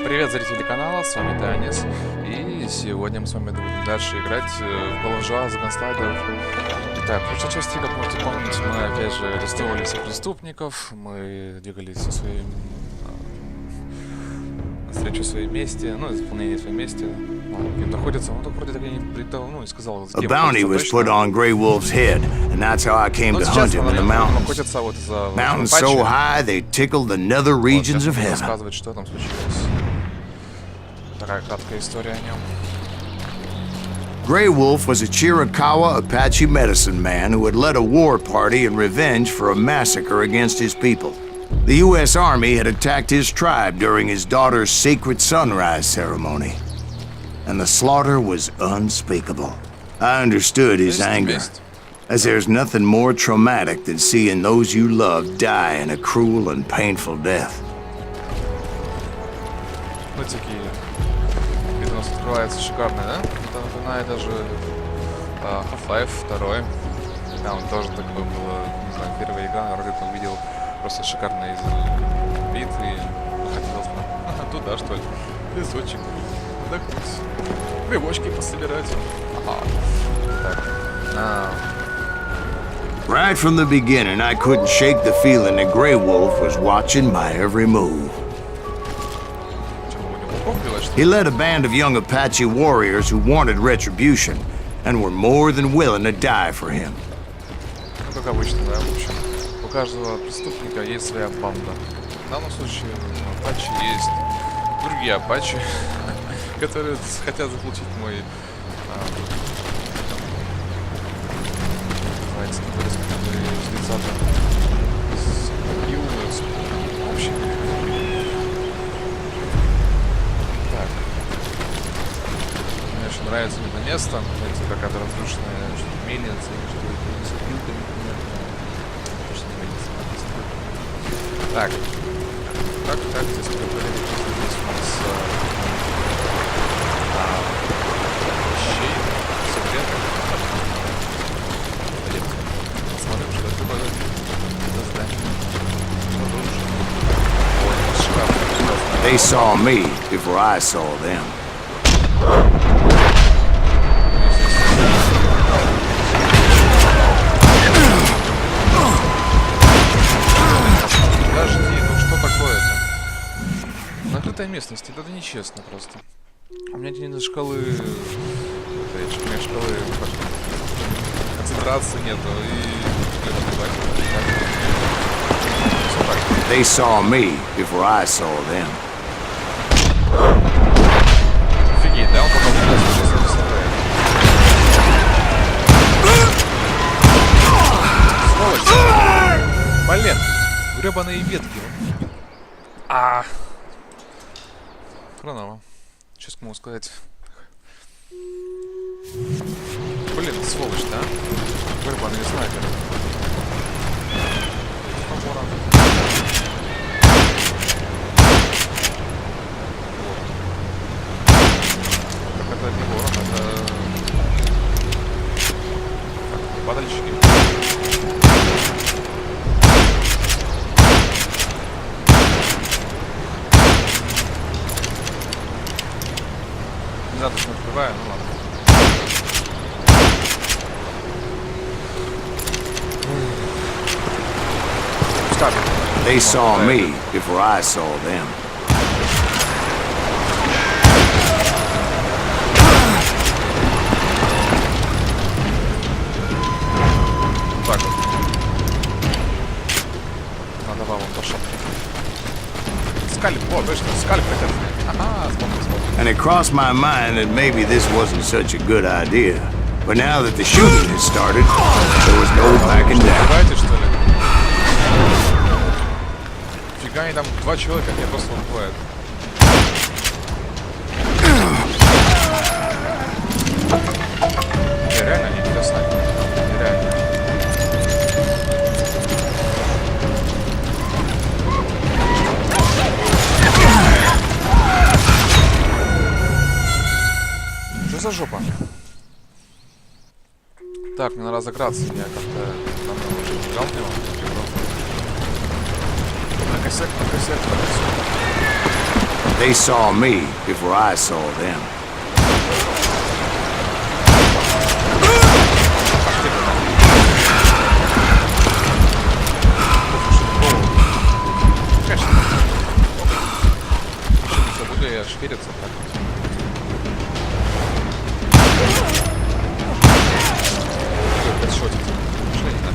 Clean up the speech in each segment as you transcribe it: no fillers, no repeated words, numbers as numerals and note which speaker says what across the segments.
Speaker 1: Привет, зрители канала, с вами akaTaniS. И сегодня мы с вами будем дальше играть в Juarez Gunslinger. Итак, в прошлой части, как можете помнить, мы опять же арестовывали всех преступников. Мы двигались со своим навстречу своей мести, ну, исполнение своей мести. Им находится, он вроде так и не притал, ну, и сказал,
Speaker 2: A bounty was put on Grey Wolf's head, and that's how I came to hunt him in the mountains. Mountains so high they tickled the nether regions of heaven.
Speaker 1: Рассказывать, что там случилось. Такая краткая история о нем.
Speaker 2: Grey Wolf was a Chiricahua Apache medicine man who had led a war party in revenge for a massacre against his people. The U.S. Army had attacked his tribe during his daughter's sacred sunrise ceremony, and the slaughter was unspeakable. I understood his anger, as there's nothing more traumatic than seeing those you love die in a cruel and painful death.
Speaker 1: Ну, такие. Вид у нас открывается шикарный, да? Это напоминает даже Half-Life 2. Там тоже такое было, не знаю, первая игра, вроде там видел просто шикарный вид и хотелось бы туда, что ли, песочек, отдохнуть, грибочки пособирать.
Speaker 2: Right from the beginning, I couldn't shake the feeling that Grey Wolf was watching my every move. He led a band of young Apache warriors who wanted retribution and were more than willing to die for him.
Speaker 1: Ну, как обычно, да, в общем. У каждого преступника есть своя банда. В данном случае у Апачи есть другие Апачи, которые хотят заполучить мой лица. В общем. Так. Мне очень нравится это место. Эти какая-то разрушенная мельница, что-то с опилками, например. Точно не мельница, так. Так, здесь приготовили. Здесь у нас вещей, секреты. Смотрим, что это такое. Это здание.
Speaker 2: They saw me before I saw them.
Speaker 1: Подожди, ну что такое-то? Накрытая местность, это нечестно просто. У меня денег шкалы... У меня шкалы концентрации нету и...
Speaker 2: They saw me before I saw them.
Speaker 1: Офигеть, да? Он потом сейчас сволочь! Блин! Гребаные ветки. Хреново. Что могу сказать? Блин, сволочь, да? Гребаные снайперы. Это не ворон, это... Так, падальщики. Не знаю, что открываю, ну ладно.
Speaker 2: They saw me before I saw them.
Speaker 1: Так вот. Надо вам пошел. Скальп, о, точно, скальп хотят. Ага, вспомнил.
Speaker 2: And it crossed my mind that maybe this wasn't such a good idea. But now that the shooting has started, there was no backing down.
Speaker 1: Пугаете, что ли? Фига, они там два человека, меня просто убивают. Реально, они тебя снайпят. Реально. Что за жопа? Так, мне надо разыграться, я как-то давно уже не играл в него. На косяк, на косяк, на косяк.
Speaker 2: They saw me before I saw them.
Speaker 1: Я шкириться так вот. Хедшотик. Шея, да?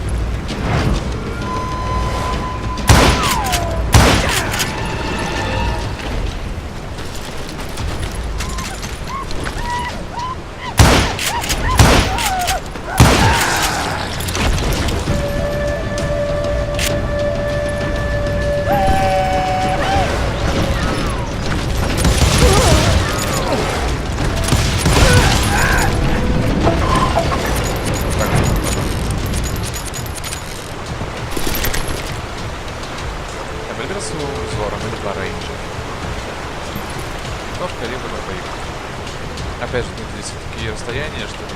Speaker 1: Опять же, здесь такие расстояния, что это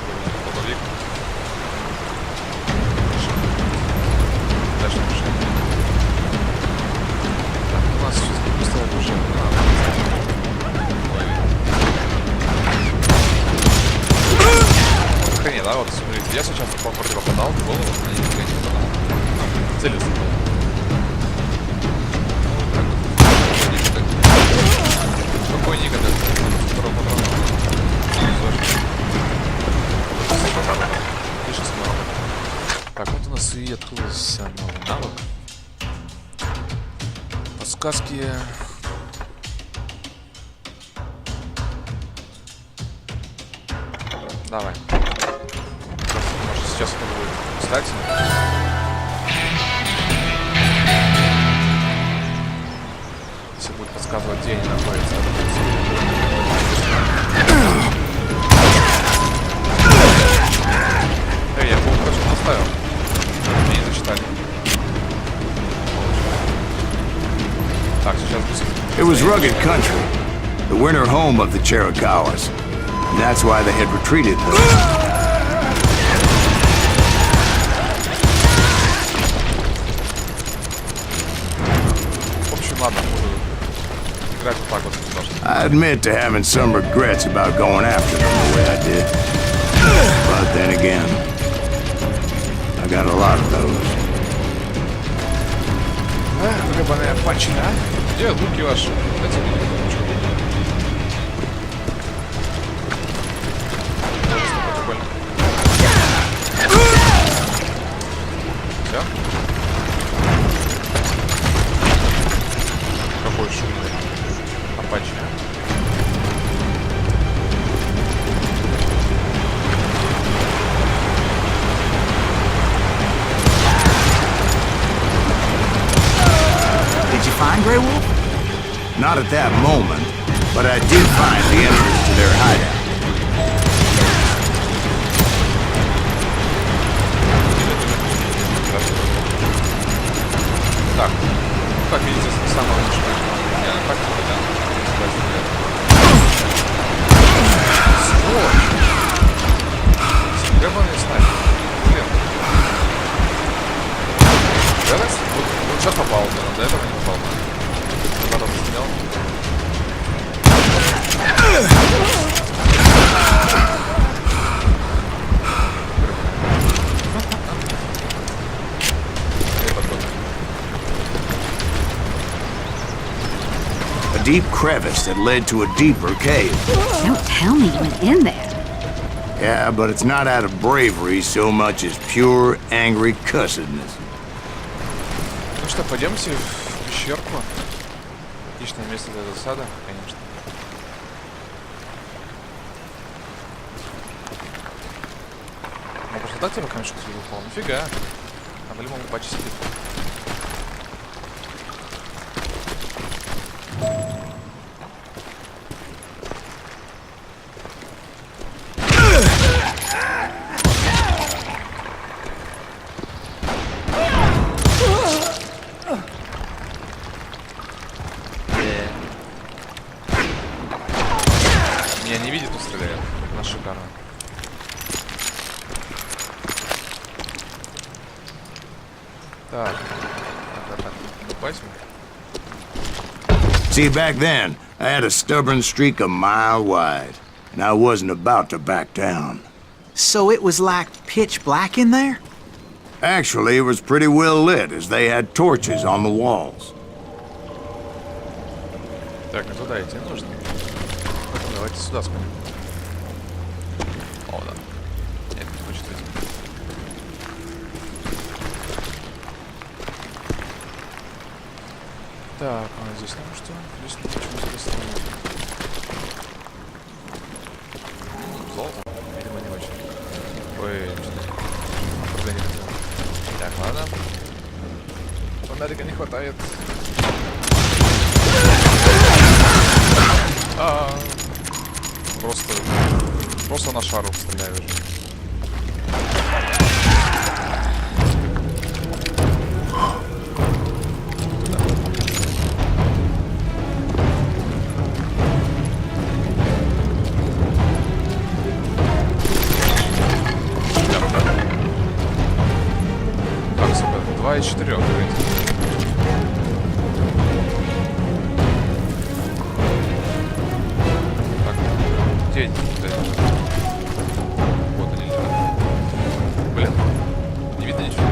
Speaker 1: половик. Дальше решение. Так, у нас сейчас быстрое оружие. Охренеть, да? Вот смотрите, я сейчас по морде попадал в голову, но я никогда не попадал. Целился был. Спокойненько, так. Второго патрона. Так, вот у нас и открылся новый навык. Подсказки. Давай. Может, сейчас это будет кстати. Если будет подсказывать, где они находятся. Эй, я был хорошо наставил. Мне не зачитали. Так, сейчас быстро.
Speaker 2: It was rugged country, the winter home of the Chiricahuas. And that's why they had retreated.
Speaker 1: В общем, ладно, буду играть вот так вот.
Speaker 2: I admit to having some regrets about going after them the way I did. But then again, I got a lot of those.
Speaker 1: Гребаная пачка. Где луки ваши? Дайте мне ручку. Все? Какой шумный. Апачи.
Speaker 2: Did you find Grey Wolf? Not at that moment, but I did find the entrance to their hideout.
Speaker 1: Так, как видите, самое лучшее. Я так не понял. Сволочь! Гребаный снайпер. Блин. Вот сейчас попал, но до этого не попал. Потом снял.
Speaker 2: A deep crevice that led to a deeper cave.
Speaker 3: Don't tell me you went in there.
Speaker 2: Yeah, but it's not out of bravery so much as pure, angry cussedness.
Speaker 1: Ну что, пойдемте в пещерку. Отличное место для засады, конечно. Ну, просто так тебе камешек выпал? Нифига. А по-любому патч сидит. Меня не видит, но стреляет. На шикарно. Так. Так, ну возьмем.
Speaker 2: See, back then, I had a stubborn streak a mile wide, and I wasn't about to back down.
Speaker 4: So it was like pitch black in there?
Speaker 2: Actually, it was pretty well lit, as they had torches on the walls.
Speaker 1: Так, не туда идти нужно. Давайте сюда сходим. О, да. Нет, не хочет идти. Так, а здесь нам что? Здесь ничего интересного нет. Золото? Видимо, не очень. Ой, что-то. Направление не знаю. Так, ладно. Фонарика не хватает. Просто на шару стреляю уже. Так, сука, 2 из 4, говорите. Где они? Вот они лежат. Блин, не видно ничего.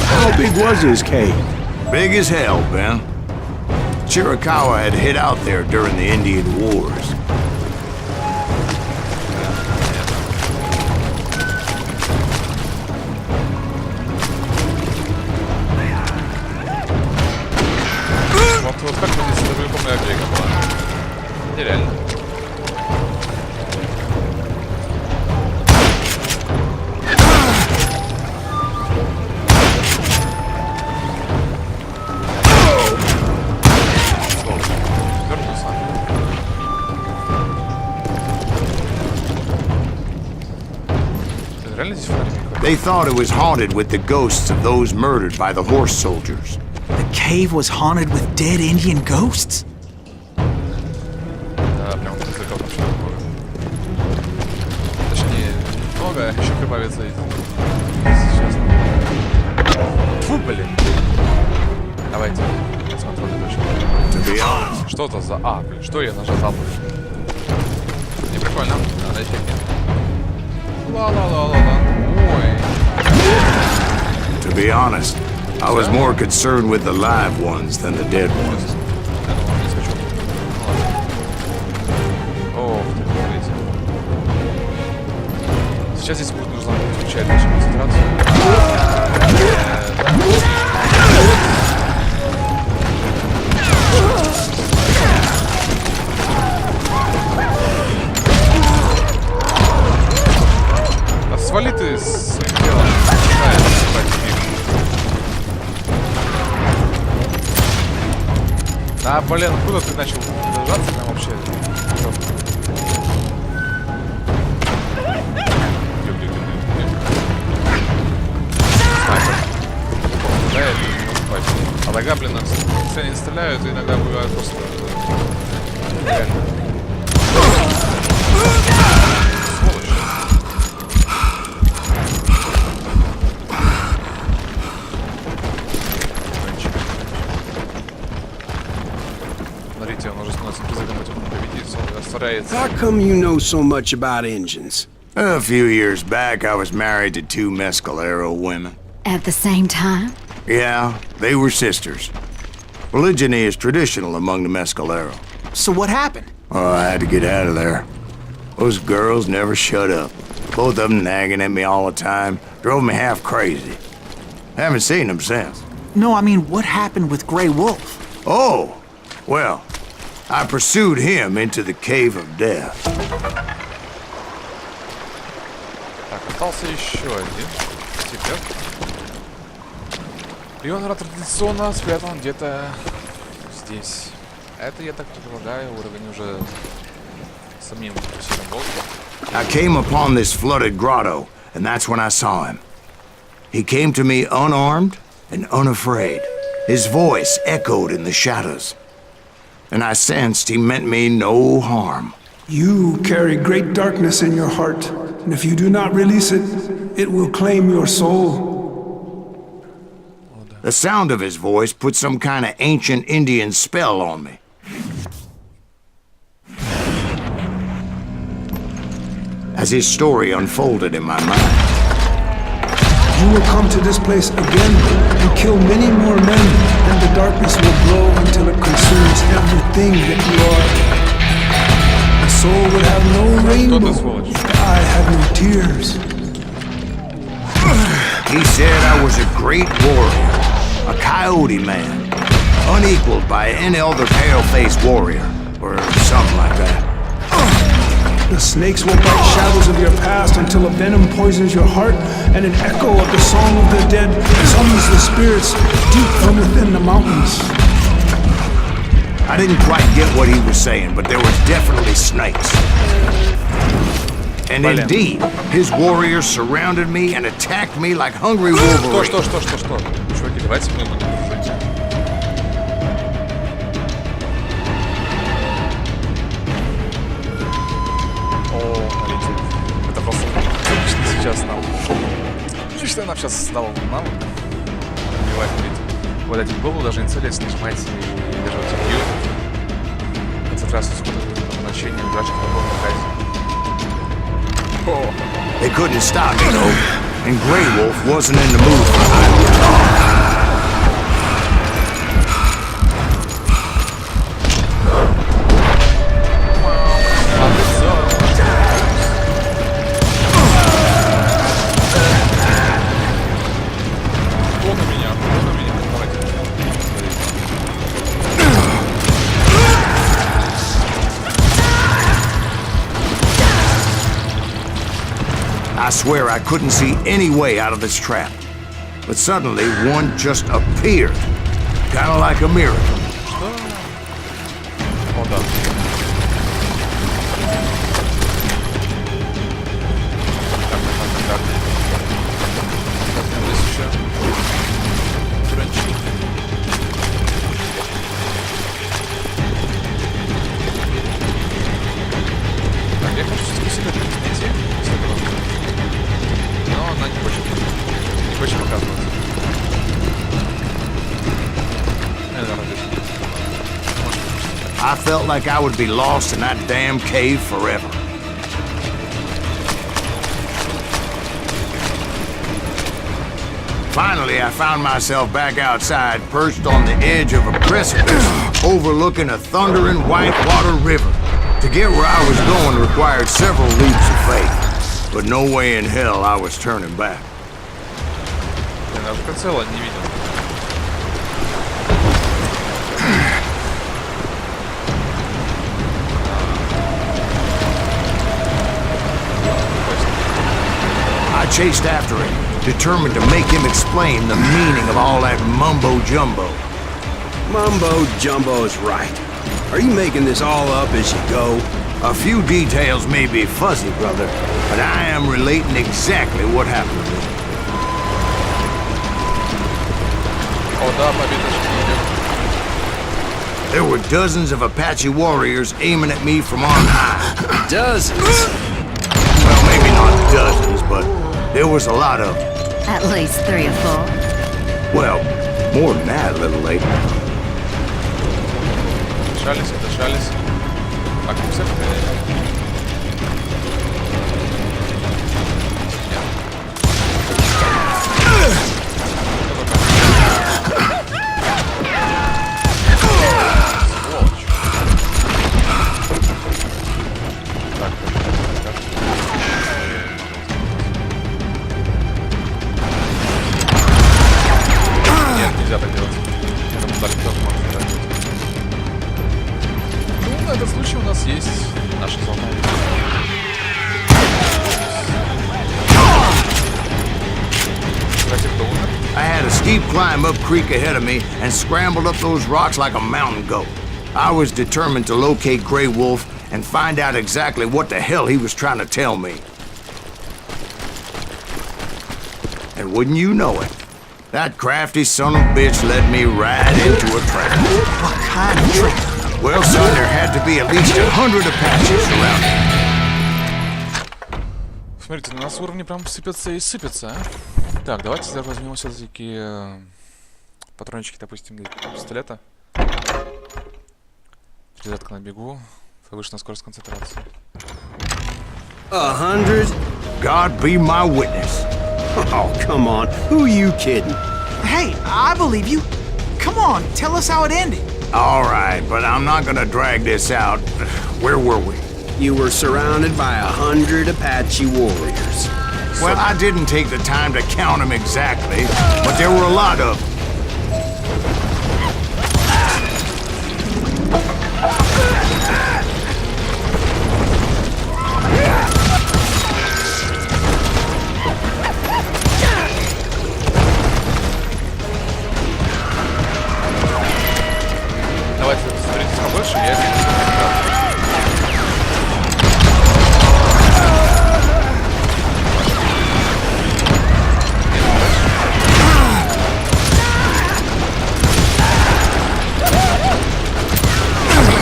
Speaker 2: How big was this cave? Big as hell, Ben. Chiricahua had hid out there during the Indian Wars.
Speaker 1: Вот как мы здесь по-любому агрегат была? Нереально. Вернулся. Реально здесь фонарик?
Speaker 2: They thought it was haunted with the ghosts of those murdered by the horse soldiers.
Speaker 4: The cave was haunted with dead Indian ghosts?
Speaker 1: Да, прям языком вообще такое. Точнее, много, еще прибавится сейчас. Фу, блин. Давайте, я смотрю точно. Что это за... А, блин, что я нажал забыл? Не прикольно, надо эффектнее. Ла-ла-ла-ла-ла. Ой.
Speaker 2: To be honest, I was more concerned with the live ones than the dead ones.
Speaker 1: Ох ты, смотрите. Сейчас здесь будет нужно включать нашу концентрацию. Да свали ты с своим делом. А, блин, куда ты начал держаться там вообще? Снайпер. А тогда, блин, все они стреляют, и иногда бывает просто... Реально. Сволочь. Смотрите, он уже становится призывом этим победить, он растворяется.
Speaker 5: How come you know so much about engines?
Speaker 2: A few years back, I was married to 2 Mescalero women.
Speaker 3: At the same time?
Speaker 2: Yeah, they were sisters. Polygyny is traditional among the Mescalero.
Speaker 4: So what happened?
Speaker 2: Oh, I had to get out of there. Those girls never shut up. Both of them nagging at me all the time. Drove me half crazy. Haven't seen them since.
Speaker 4: No, I mean, what happened with Grey Wolf?
Speaker 2: Oh, well, I pursued him into the Cave of Death.
Speaker 1: Так, остался еще один секрет. И он традиционно спрятан где-то здесь. Это, я так предполагаю, уровень уже самим сильным волком.
Speaker 2: I came upon this flooded grotto, and that's when I saw him. He came to me unarmed and unafraid. His voice echoed in the shadows. And I sensed he meant me no harm.
Speaker 6: You carry great darkness in your heart, and if you do not release it, it will claim your soul.
Speaker 2: The sound of his voice put some kind of ancient Indian spell on me. As his story unfolded in my mind.
Speaker 5: You will come to this place again and kill many more men, and the darkness will grow until it consumes everything that you are. A soul would have no rainbow if the eye had no tears.
Speaker 2: He said I was a great warrior, a coyote man, unequaled by any other pale-faced warrior, or something like that.
Speaker 5: The snakes will bite shadows of your past until a venom poisons your heart, and an echo of the song of the dead summons the spirits deep from within the mountains.
Speaker 2: I didn't quite get what he was saying, but there were definitely snakes. And indeed, his warriors surrounded me and attacked me like hungry wolverines.
Speaker 1: Что? Чуваки, давайте мы его не дружите. О, смотрите. Это просто лично сейчас нам. Лично нам сейчас дал нам. Убивать, смотрите. Вот эти голову даже не целясь, нажимайте и держите Q. Концентрацию скорость назначения, удачи, по казни.
Speaker 2: They couldn't stop me, though, and Grey Wolf wasn't in the mood for hiding. I swear I couldn't see any way out of this trap. But suddenly, one just appeared. Kind of like a miracle.
Speaker 1: О, да. Так. Здесь еще транчи. Так, я хочу себе найти. Но она не хочет показываться.
Speaker 2: I felt like I would be lost in that damn cave forever. Finally, I found myself back outside, perched on the edge of a precipice, overlooking a thundering whitewater river. To get where I was going required several leaps of faith, but no way in hell I was turning back.
Speaker 1: Я даже прицела не видел.
Speaker 2: I chased after him, determined to make him explain the meaning of all that mumbo-jumbo.
Speaker 5: Mumbo-jumbo is right. Are you making this all up as you go?
Speaker 2: A few details may be fuzzy, brother, but I am relating exactly what happened to me.
Speaker 1: О, да, победа же.
Speaker 2: There were dozens of Apache warriors aiming at me from on high.
Speaker 5: Dozens?
Speaker 2: Well, maybe not dozens, but there was a lot of them.
Speaker 3: At least 3 or 4.
Speaker 2: Well, more than that a little later.
Speaker 1: Дышались. Так, все нельзя так делать. Этому дали тоже можно делать. Ну, на этот случай у нас есть наша зона.
Speaker 2: I had a steep climb up creek ahead of me and scrambled up those rocks like a mountain goat. I was determined to locate Grey Wolf and find out exactly what the hell he was trying to tell me. And wouldn't you know it, that crafty son of a bitch led me right into a trap.
Speaker 4: What kind of trap?
Speaker 2: Well, son, there had to be at least 100 Apaches around me.
Speaker 1: Смотрите, на нас уровни прям сыпятся и сыпятся, а? Так, давайте возьмем все-таки Патрончики, допустим, для пистолета. Перезарядка на бегу. Повышенная скорость концентрации.
Speaker 2: 100? God be my witness. Oh, come on. Who are you kidding?
Speaker 4: Hey, I believe you. Come on, tell us how it ended.
Speaker 2: All right, but I'm not gonna drag this out. Where were we?
Speaker 6: You were surrounded by 100 Apache warriors.
Speaker 2: Well, I didn't take the time to count them exactly, but there were a lot of them.
Speaker 1: Давайте смотрите побольше, я здесь.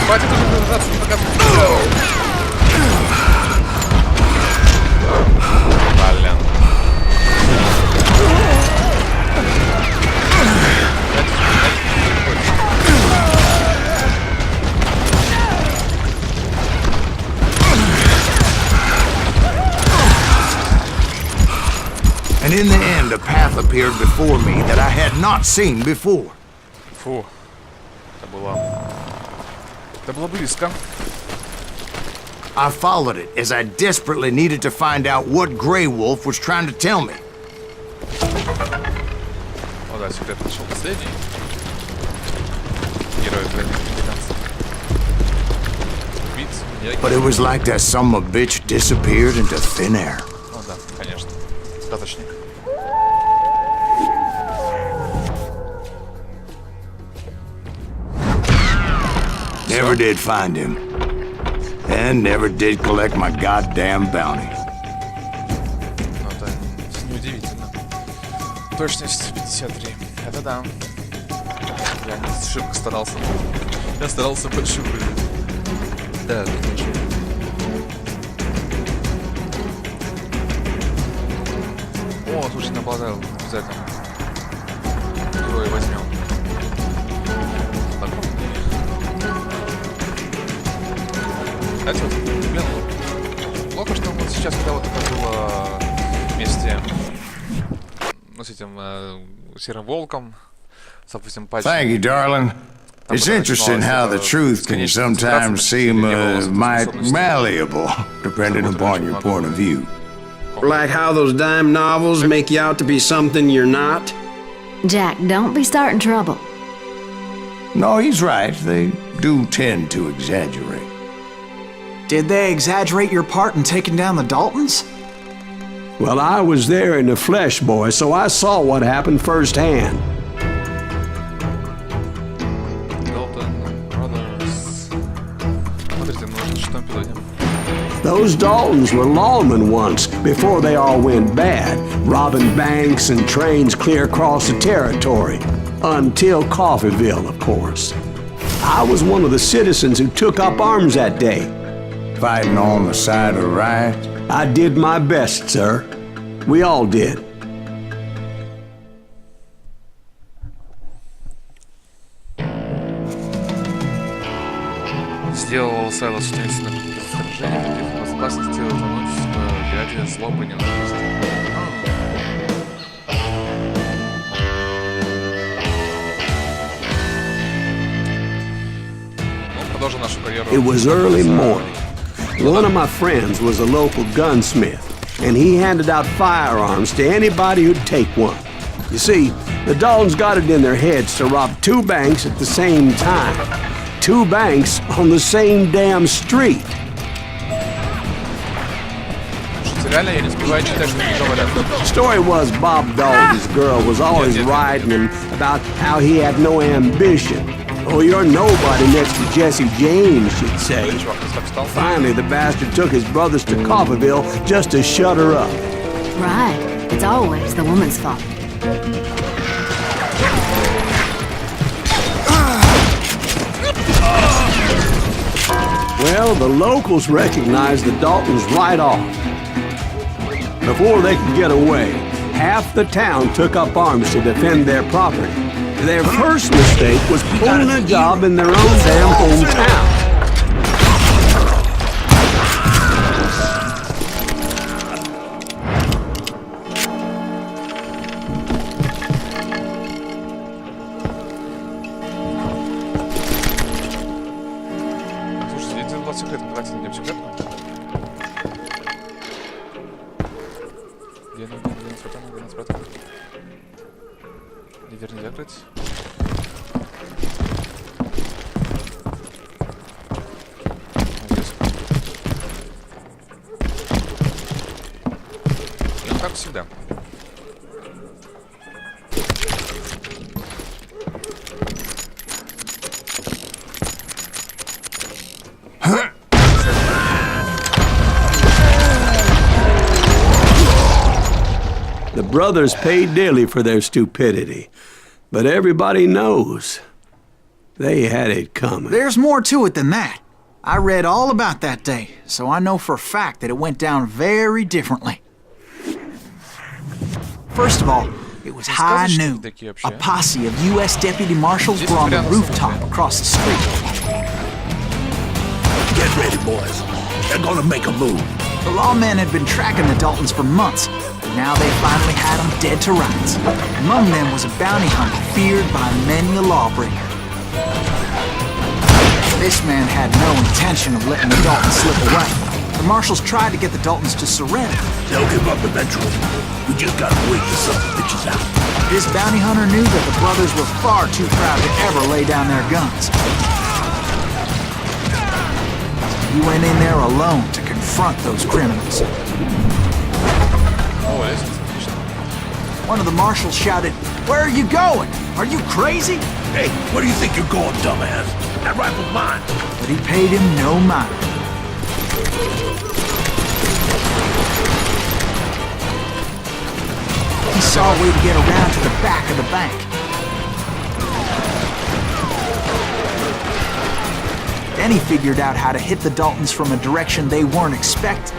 Speaker 1: Хватит уже пытаться, не показывать. Блин.
Speaker 2: And in the end, a path appeared before me that I had not seen before.
Speaker 1: Фу. Это было близко.
Speaker 2: I followed it as I desperately needed to find out what Grey Wolf was trying to tell me.
Speaker 1: О, да, секрет нашел последний. Герой американцев. Убийца, маньяки.
Speaker 2: But it was like that son of a bitch disappeared into thin air.
Speaker 1: Ну да, конечно. Сказочник.
Speaker 2: Never did find him. And never did collect my goddamn bounty.
Speaker 1: Ну, это неудивительно. Точность 53. Это да. Я не шибко старался. Я старался больше выиграть. Да, конечно. О, слушай, нападал. Обязательно. Его и возьмем. Кстати, вот, блин, плохо, что вот сейчас, когда вот это было вместе, ну, с этим серым волком, допустим, патчем.
Speaker 2: Thank you, darling. It's interesting how the truth can sometimes seem might malleable, depending upon your point of view.
Speaker 6: Like how those dime novels make you out to be something you're not?
Speaker 3: Jack, don't be starting trouble.
Speaker 2: No, he's right. They do tend to exaggerate.
Speaker 4: Did they exaggerate your part in taking down the Daltons?
Speaker 7: Well, I was there in the flesh, boy, so I saw what happened firsthand. Those Daltons were lawmen once, before they all went bad, robbing banks and trains clear across the territory. Until Coffeeville, of course. I was one of the citizens who took up arms that day.
Speaker 2: Fighting on the side of right?
Speaker 7: I did my best, sir. We all did.
Speaker 1: Сделал Сайлос таинственное сражение против безопасности, заносчивого дяди, злобы, ненависти. Он продолжил нашу карьеру.
Speaker 7: It was early morning. One of my friends was a local gunsmith, and he handed out firearms to anybody who'd take one. You see, the Daltons got it in their heads to rob two banks at the same time. Two banks on the same damn street. The story was Bob Dalton's girl was always riding him about how he had no ambition. Oh, you're nobody next to Jesse James, she'd say. Finally, the bastard took his brothers to Coffeeville just to shut her up.
Speaker 3: Right. It's always the woman's fault.
Speaker 7: Well, the locals recognized the Daltons right off. Before they could get away, half the town took up arms to defend their property. Their first mistake was pulling a job in their own damn hometown.
Speaker 1: Слушайте, я делал секретку, давайте найдем секретку. Где нас спрятано? Дверь не закрыть. Здесь. Ну, как всегда.
Speaker 7: The brothers paid dearly for their stupidity, but everybody knows they had it coming.
Speaker 4: There's more to it than that. I read all about that day, so I know for a fact that it went down very differently. First of all, it was high noon. A posse of U.S. deputy marshals were on the rooftop across the street.
Speaker 8: Get ready, boys. They're gonna make a move.
Speaker 4: The lawmen had been tracking the Daltons for months, but now they finally had them dead to rights. Among them was a bounty hunter feared by many a lawbreaker. This man had no intention of letting the Daltons slip away. The marshals tried to get the Daltons to surrender.
Speaker 8: They'll give up eventually. We just gotta wait till something bitches out.
Speaker 4: This bounty hunter knew that the brothers were far too proud to ever lay down their guns. He went in there alone to confront those criminals. One of the marshals shouted, "Where are you going? Are you crazy?"
Speaker 8: Hey, where do you think you're going, dumbass? That rifle's mine.
Speaker 4: But he paid him no mind. He saw a way to get around to the back of the bank. Then he figured out how to hit the Daltons from a direction they weren't expecting.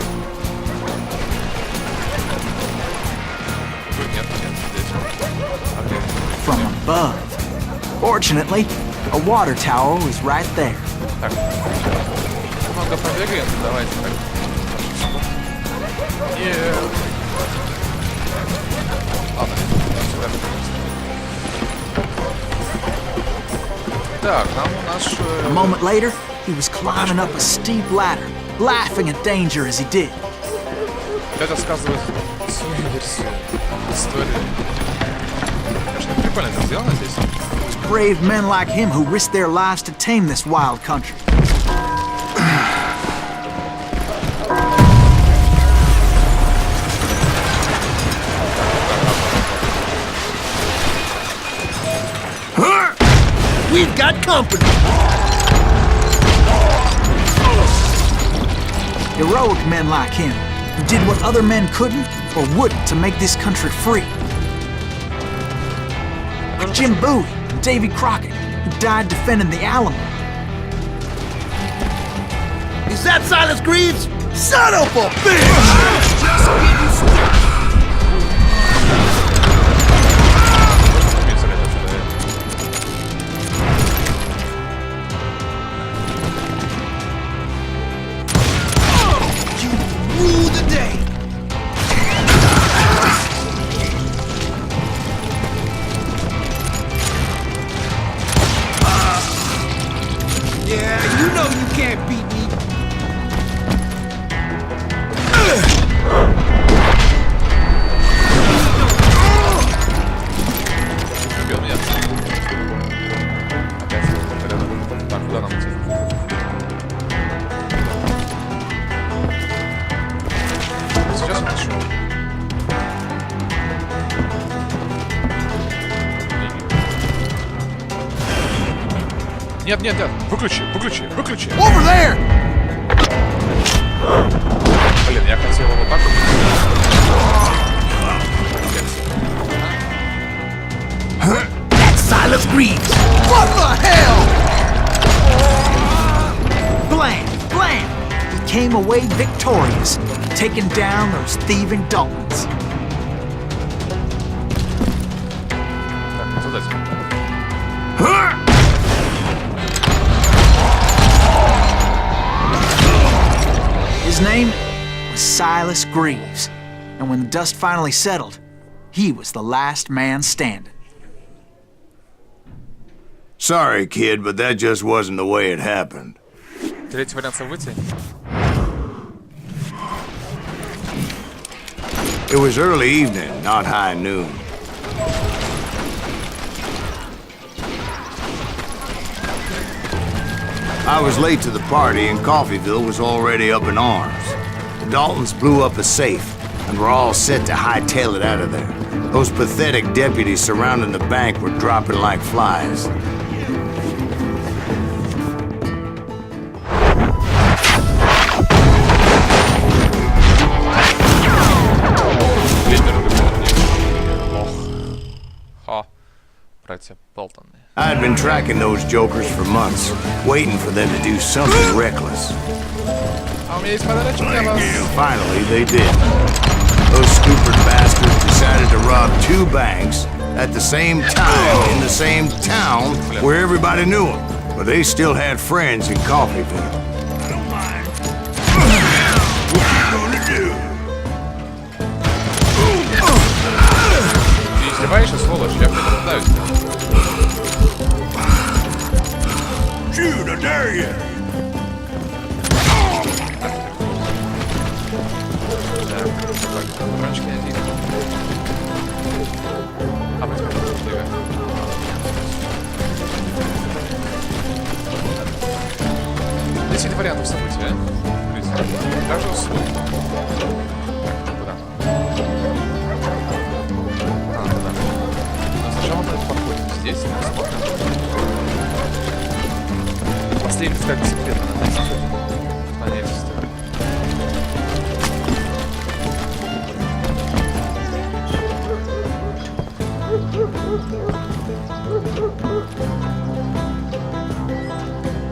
Speaker 4: From above. Fortunately, a water tower was right there.
Speaker 1: Так. Немного побегаем, давайте так. Ладно, сюда. Так, там у нас...
Speaker 4: A moment later, he was climbing up a steep ladder, laughing at danger as he did.
Speaker 1: Это рассказывает свою версию истории. Конечно, прикольно это сделано здесь.
Speaker 4: Brave men like him who risked their lives to tame this wild country.
Speaker 8: We've got company.
Speaker 4: Heroic men like him, who did what other men couldn't or wouldn't to make this country free. Like Jim Bowie and Davy Crockett, who died defending the Alamo.
Speaker 8: Is that Silas Greaves? Son of a bitch!
Speaker 4: Rule the day.
Speaker 8: Yeah, you know you can't beat me.
Speaker 1: Убил меня. Опять. Так, куда нам идти? Сейчас хорошо. Нет, нет, нет, выключи, выключи, выключи.
Speaker 4: Over there!
Speaker 1: Блин, я хотел его так
Speaker 8: That's Silas Greaves.
Speaker 4: What the hell? Blam! Blam! He came away victorious, taking down those thieving Daltons.
Speaker 1: Так, туда.
Speaker 4: name was Silas Greaves. And when the dust finally settled, he was the last man standing.
Speaker 2: Sorry, kid, but that just wasn't the way it happened.
Speaker 1: Третий вариант событий.
Speaker 2: It was early evening, not high noon. I was late to the party and Coffeyville was already up in arms. The Daltons blew up a safe and were all set to hightail it out of there. Those pathetic deputies surrounding the bank were dropping like flies. I had been tracking those jokers for months, waiting for them to do something reckless. Finally, they did. Those stupid bastards decided to rob 2 banks at the same time in the same town where everybody knew them. But they still had friends in Coffeyville. What are you gonna do?
Speaker 1: Ты издеваешься, сволочь? Я предупреждаю тебя.
Speaker 2: Shoot, I dare you!
Speaker 1: Патрончики один. А потом плывет. Здесь вариантов событий, а? Даже услуг. Куда? Туда. Но сначала мы походим здесь, смотрим. Последний, как секретно наносить. Понять, что...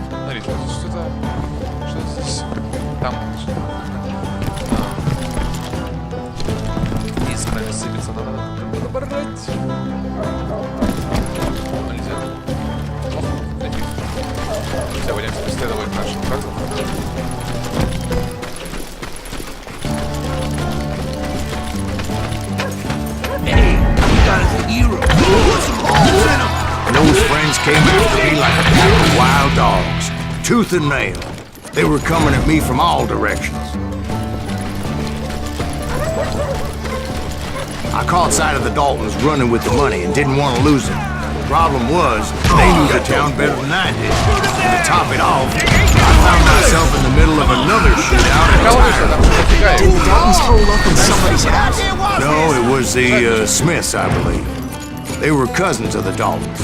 Speaker 1: Смотрите, что-то... Что здесь? Там... Искрами сыпется, надо подобрать. Нельзя. Все, будем преследовать нашим врагом.
Speaker 2: And those friends came after me like a pack of wild dogs, tooth and nail. They were coming at me from all directions. I caught sight of the Daltons running with the money and didn't want to lose it. The problem was, they knew the town better than I did. And to top it off, I found myself in the middle of another shootout entirely.
Speaker 4: Did the Daltons hold up in somebody's house?
Speaker 2: No, it was the Smiths, I believe. They were cousins of the Daltons,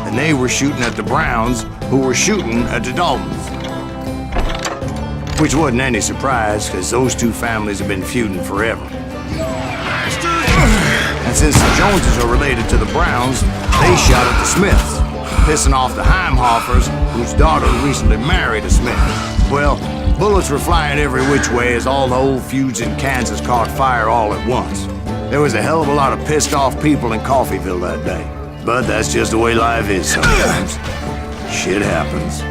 Speaker 2: and they were shooting at the Browns, who were shooting at the Daltons. Which wasn't any surprise, because those 2 families have been feuding forever. And since the Joneses are related to the Browns, they shot at the Smiths, pissing off the Heimhoffers, whose daughter recently married a Smith. Well, bullets were flying every which way as all the old feuds in Kansas caught fire all at once. There was a hell of a lot of pissed off people in Coffeyville that day. But that's just the way life is sometimes. Shit happens.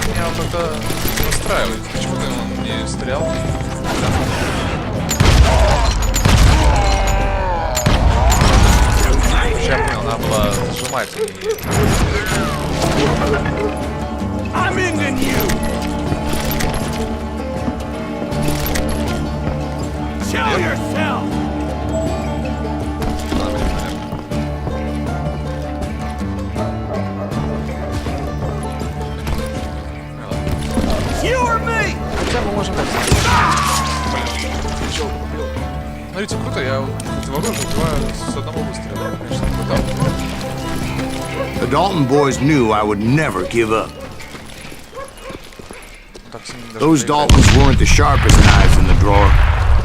Speaker 1: Меня вот это устраивает. Почему-то он не стрелял. Я понял, надо было зажимать.
Speaker 8: I'm ending you! Show yourself! You or me?
Speaker 1: Хотя мы можем так. Смотрите, круто, я этого оружия убиваю с одного выстрела. Конечно, круто.
Speaker 2: The Dalton boys knew I would never give up. Those Daltons weren't the sharpest knives in the drawer,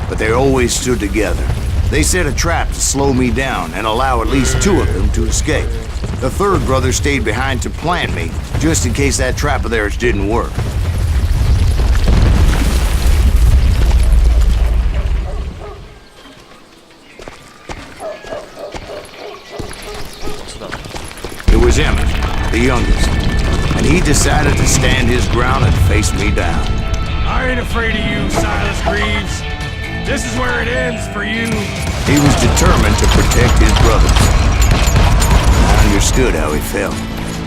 Speaker 2: but they always stood together. They set a trap to slow me down and allow at least 2 of them to escape. The 3rd brother stayed behind to plant me, just in case that trap of theirs didn't work. It was Emmett, the youngest, and he decided to stand his ground and face me down.
Speaker 9: I ain't afraid of you, Silas Greaves. This is where it ends for you.
Speaker 2: He was determined to protect his brothers. I understood how he felt.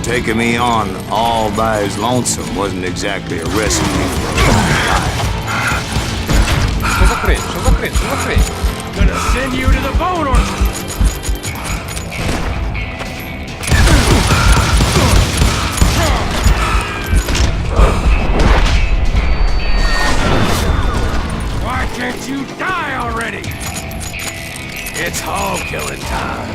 Speaker 2: Taking me on all by his lonesome wasn't exactly a recipe for a long life.
Speaker 1: Что за хрень? Что за хрень? Что за хрень?
Speaker 9: Gonna send you to the bone orchard. Why can't you die already? It's hog killing time.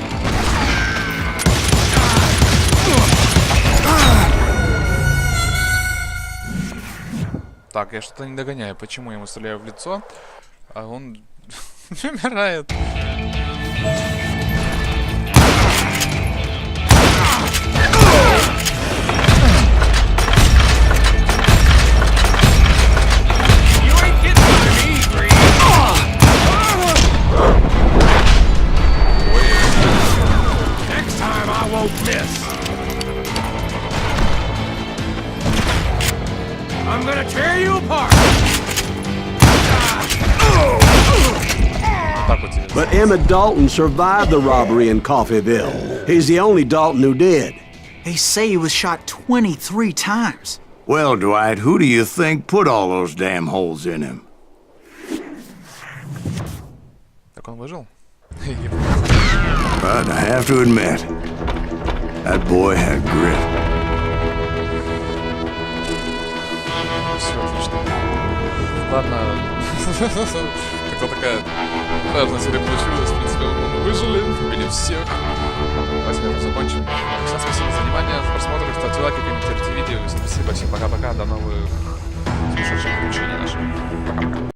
Speaker 1: Так, я что-то не догоняю. Почему я ему стреляю в лицо, а он не умирает?
Speaker 9: Next time I won't miss. I'm gonna tear you apart.
Speaker 7: But Emmett Dalton survived the robbery in Coffeyville. He's the only Dalton who did.
Speaker 4: They say he was shot 23 times.
Speaker 2: Well, Dwight, who do you think put all those damn holes in him?
Speaker 1: Так он выжил?
Speaker 2: But I have to admit, that boy had grit.
Speaker 1: Все отлично. Ладно. Как-то такая важная серия получилась. В принципе, мы выжили, убили всех. Давайте на этом закончим. Всем спасибо за внимание, за просмотр. Ставьте лайки, комментируйте видео. Всем спасибо, всем пока-пока. До новых